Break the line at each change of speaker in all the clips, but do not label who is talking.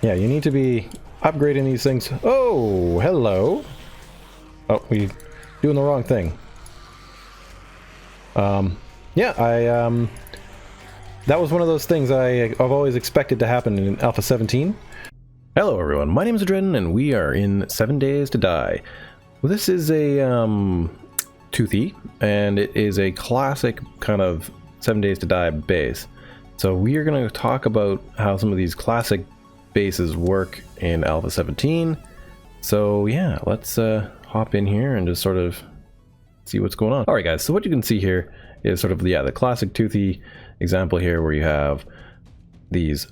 Yeah, you need to be upgrading these things. Oh, hello. Oh, we doing the wrong thing. Yeah, that was one of those things I've always expected to happen in Alpha 17. Hello everyone, my name is Adrenaline and we are in 7 Days to Die. Well, this is a toothy, and it is a classic kind of 7 Days to Die base. So we are going to talk about how some of these classic bases work in Alpha 17. So yeah, let's hop in here and just sort of see what's going on. Alright guys, so what you can see here is sort of, yeah, the classic toothy example here where you have these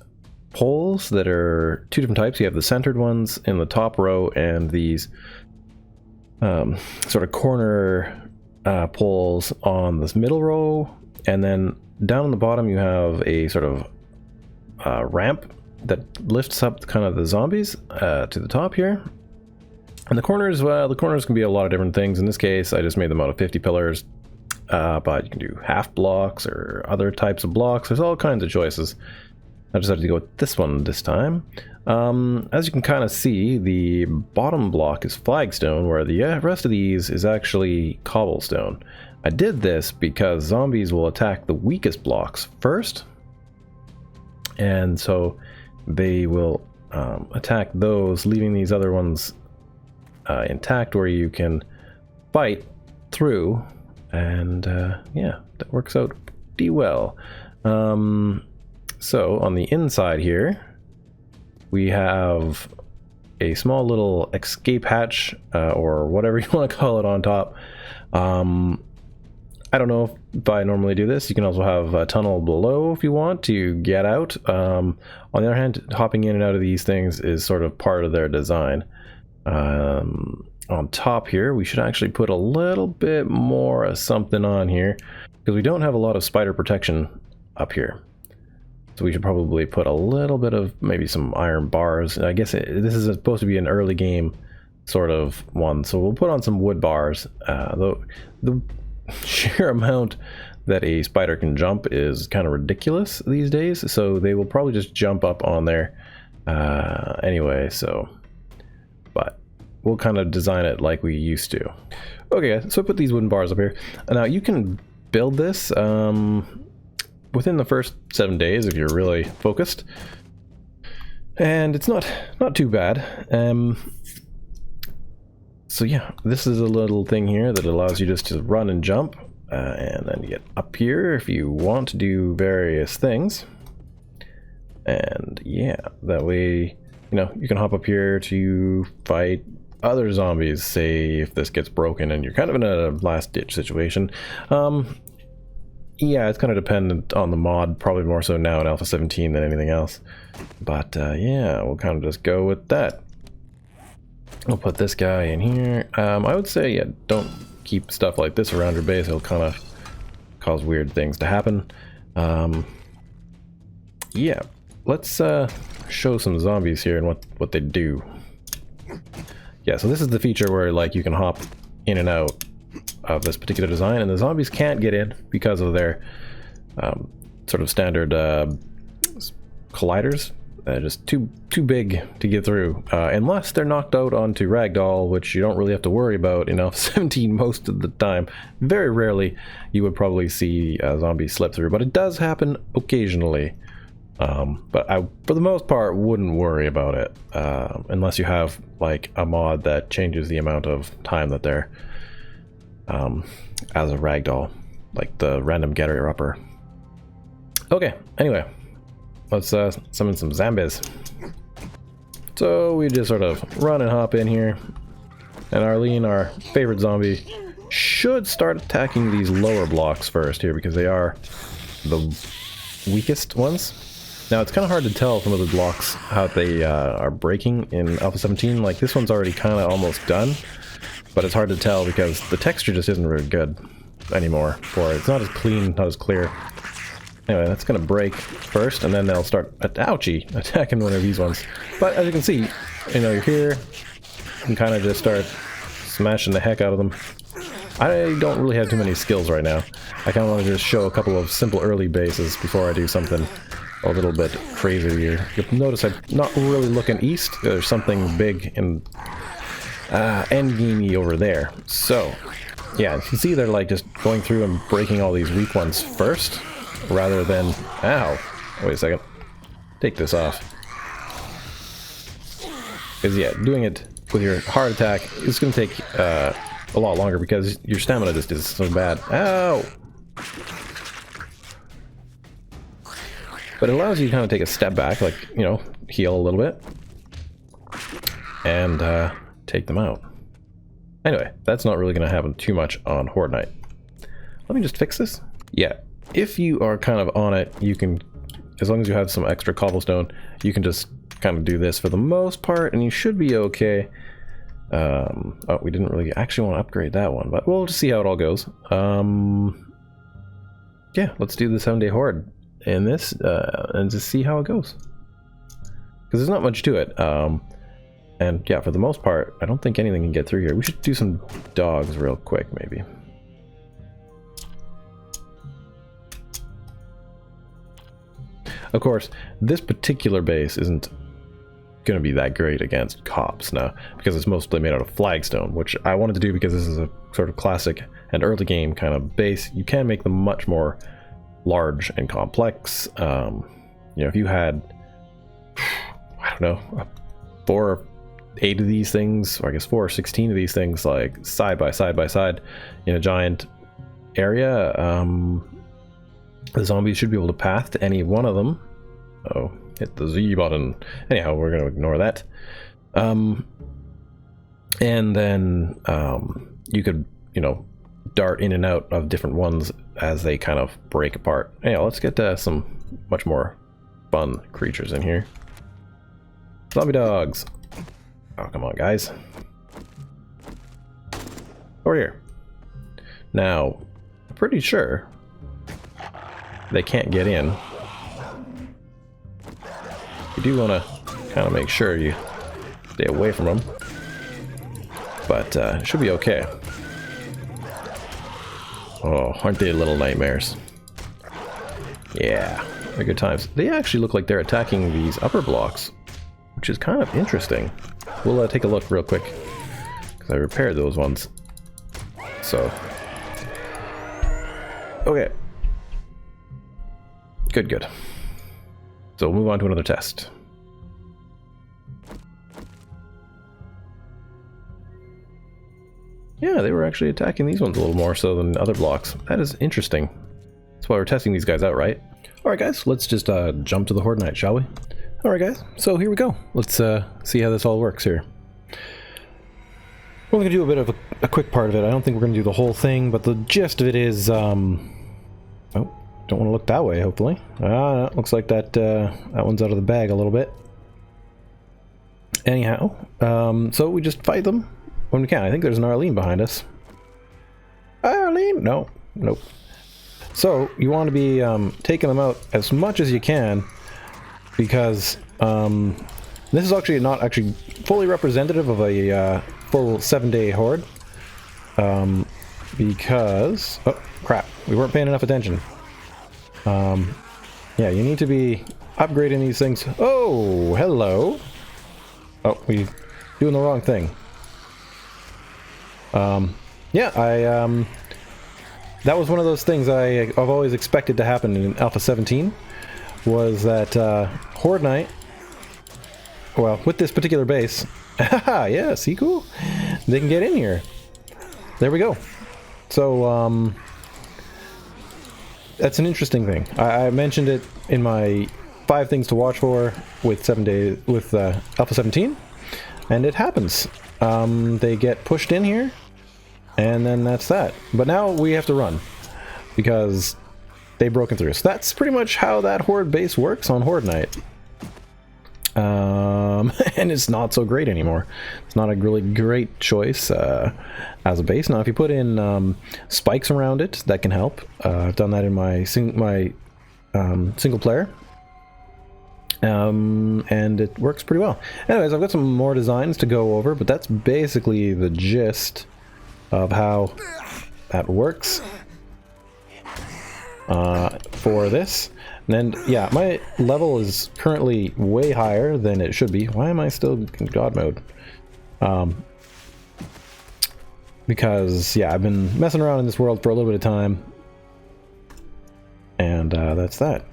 poles that are two different types. You have the centered ones in the top row and these sort of corner poles on this middle row, and then down on the bottom you have a sort of ramp that lifts up kind of the zombies to the top here. And the corners, well, the corners can be a lot of different things. In this case, I just made them out of 50 pillars, but you can do half blocks or other types of blocks. There's all kinds of choices. I decided to go with this one this time. As you can kind of see, the bottom block is flagstone, where the rest of these is actually cobblestone. I did this because zombies will attack the weakest blocks first, and so they will attack those, leaving these other ones intact where you can fight through, and yeah, that works out pretty well. So on the inside here we have a small little escape hatch, or whatever you want to call it, on top. I don't know if I normally do this. You can also have a tunnel below if you want to get out. On the other hand, hopping in and out of these things is sort of part of their design. On top here, we should actually put a little bit more of something on here, because we don't have a lot of spider protection up here. So we should probably put a little bit of maybe some iron bars. I guess this is supposed to be an early game sort of one, so we'll put on some wood bars. The sheer amount that a spider can jump is kind of ridiculous these days, so they will probably just jump up on there anyway. So, but we'll kind of design it like we used to. Okay, so I put these wooden bars up here. Now you can build this within the first 7 days if you're really focused, and it's not too bad. So yeah, this is a little thing here that allows you just to run and jump, and then get up here if you want to do various things. And yeah, that way, you know, you can hop up here to fight other zombies, say if this gets broken and you're kind of in a last ditch situation. Yeah, it's kind of dependent on the mod, probably more so now in Alpha 17 than anything else. But yeah, we'll kind of just go with that. We'll put this guy in here. I would say, yeah, don't keep stuff like this around your base. It'll kind of cause weird things to happen. Yeah, let's show some zombies here and what they do. Yeah, so this is the feature where, like, you can hop in and out of this particular design, and the zombies can't get in because of their sort of standard colliders. Just too big to get through, unless they're knocked out onto ragdoll, which you don't really have to worry about in Alpha 17 most of the time. Very rarely you would probably see a zombie slip through, but it does happen occasionally. But I, for the most part, wouldn't worry about it, unless you have like a mod that changes the amount of time that they're as a ragdoll, like the random getter upper. Okay, anyway, let's summon some zombies. So we just sort of run and hop in here, and Arlene, our favorite zombie, should start attacking these lower blocks first here, because they are the weakest ones. Now it's kind of hard to tell some of the blocks how they are breaking in Alpha 17. Like this one's already kind of almost done, but it's hard to tell because the texture just isn't very good anymore for it. It's not as clean, not as clear. Anyway, that's gonna break first, and then they'll start, ouchie, attacking one of these ones. But as you can see, you know, you're here, you can kind of just start smashing the heck out of them. I don't really have too many skills right now. I kind of want to just show a couple of simple early bases before I do something a little bit crazier here. You'll notice I'm not really looking east. There's something big and endgamey over there. So, yeah, you can see they're like just going through and breaking all these weak ones first, rather than... Ow! Wait a second. Take this off. Because, yeah, doing it with your hard attack is going to take a lot longer because your stamina just is so bad. Ow! But it allows you to kind of take a step back, like, you know, heal a little bit. And take them out. Anyway, that's not really going to happen too much on Horde Night. Let me just fix this. Yeah, if you are kind of on it, you can, as long as you have some extra cobblestone, you can just kind of do this for the most part, and you should be okay. Oh, we didn't really actually want to upgrade that one, but we'll just see how it all goes. Yeah, let's do the 7-day Horde in this, and just see how it goes. Because there's not much to it. And yeah, for the most part, I don't think anything can get through here. We should do some dogs real quick, maybe. Of course, this particular base isn't going to be that great against cops now, because it's mostly made out of flagstone, which I wanted to do because this is a sort of classic and early game kind of base. You can make them much more large and complex. You know, if you had, I don't know, 4 or 8 of these things, or I guess 4 or 16 of these things, like side by side in a giant area, the zombies should be able to path to any one of them. Oh, hit the Z button. Anyhow, we're going to ignore that. And then you could, you know, dart in and out of different ones as they kind of break apart. Yeah, let's get some much more fun creatures in here. Zombie dogs. Oh, come on, guys. Over here. Now, I'm pretty sure they can't get in. You do want to kind of make sure you stay away from them. But it should be okay. Oh, aren't they little nightmares? Yeah, they're good times. They actually look like they're attacking these upper blocks, which is kind of interesting. We'll take a look real quick, because I repaired those ones. So, okay. Good. So we'll move on to another test. Yeah, they were actually attacking these ones a little more so than other blocks. That is interesting. That's why we're testing these guys out, right? Alright guys, let's just jump to the Horde Night, shall we? Alright guys, so here we go. Let's see how this all works here. We're going to do a bit of a quick part of it. I don't think we're going to do the whole thing, but the gist of it is... Oh, don't want to look that way, hopefully. No, looks like that one's out of the bag a little bit. Anyhow, so we just fight them when we can. I think there's an Arlene behind us. Arlene? No. Nope. So, you want to be taking them out as much as you can, because this is actually not actually fully representative of a full 7-day horde. Because... Oh, crap. We weren't paying enough attention. Yeah, you need to be upgrading these things. Oh, hello. Oh, we doing the wrong thing. Yeah, that was one of those things I've always expected to happen in Alpha 17, was that Horde Night, well, with this particular base, haha, yeah, see, cool, they can get in here. There we go. So, that's an interesting thing. I mentioned it in my 5 things to watch for with Alpha 17, and it happens. They get pushed in here, and then that's that. But now we have to run, because they've broken through. So that's pretty much how that Horde base works on Horde Night. And it's not so great anymore. It's not a really great choice as a base. Now, if you put in spikes around it, that can help. I've done that in my single player. And it works pretty well. Anyways, I've got some more designs to go over, but that's basically the gist of how that works for this. And yeah, my level is currently way higher than it should be. Why am I still in God mode? Because, yeah, I've been messing around in this world for a little bit of time. And that's that.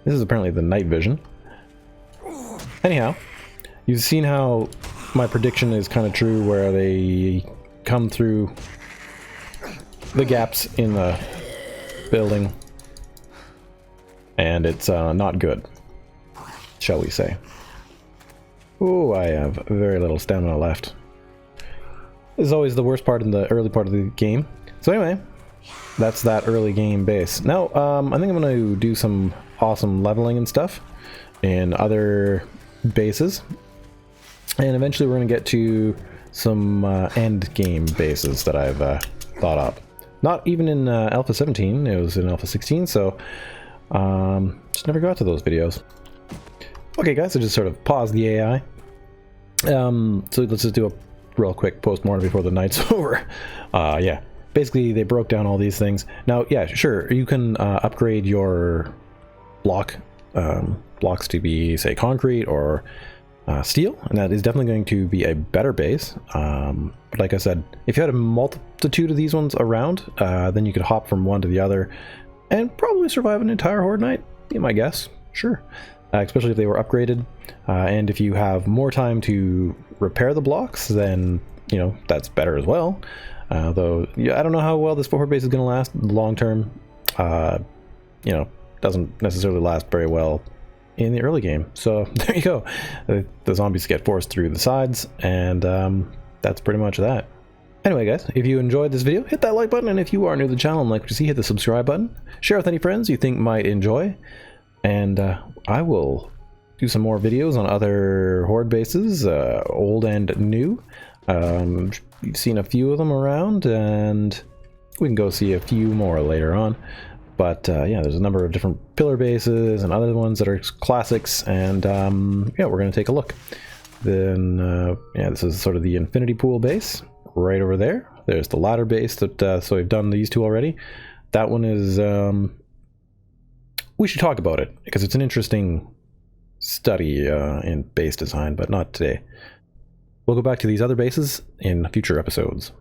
This is apparently the night vision. Anyhow, you've seen how my prediction is kind of true, where they come through the gaps in the building. And it's not good, shall we say. Oh, I have very little stamina left. This is always the worst part in the early part of the game. So anyway, that's that early game base. Now, I think I'm going to do some awesome leveling and stuff in other bases. And eventually we're going to get to some end game bases that I've thought up. Not even in Alpha 17, it was in Alpha 16, so just never got to those videos. Okay guys, so just sort of pause the AI. So let's just do a real quick post-mortem before the night's over. Yeah, basically they broke down all these things. Now, yeah, sure, you can upgrade your blocks to be, say, concrete or steel, and that is definitely going to be a better base. But like I said, if you had a multitude of these ones around, then you could hop from one to the other and probably survive an entire horde night, be my guess. Sure. Especially if they were upgraded. And if you have more time to repair the blocks, then, you know, that's better as well. Though, yeah, I don't know how well this horde base is going to last long term. You know, doesn't necessarily last very well in the early game. So there you go. The zombies get forced through the sides, and that's pretty much that. Anyway guys, if you enjoyed this video, hit that like button, and if you are new to the channel and like what you see, hit the subscribe button. Share with any friends you think might enjoy, and I will do some more videos on other horde bases, old and new. You've seen a few of them around, and we can go see a few more later on. But yeah, there's a number of different pillar bases and other ones that are classics, and yeah, we're going to take a look. Then, yeah, this is sort of the infinity pool base. Right over there. There's the ladder base that, so we've done these two already. That one is, we should talk about it because it's an interesting study in base design, but not today. We'll go back to these other bases in future episodes.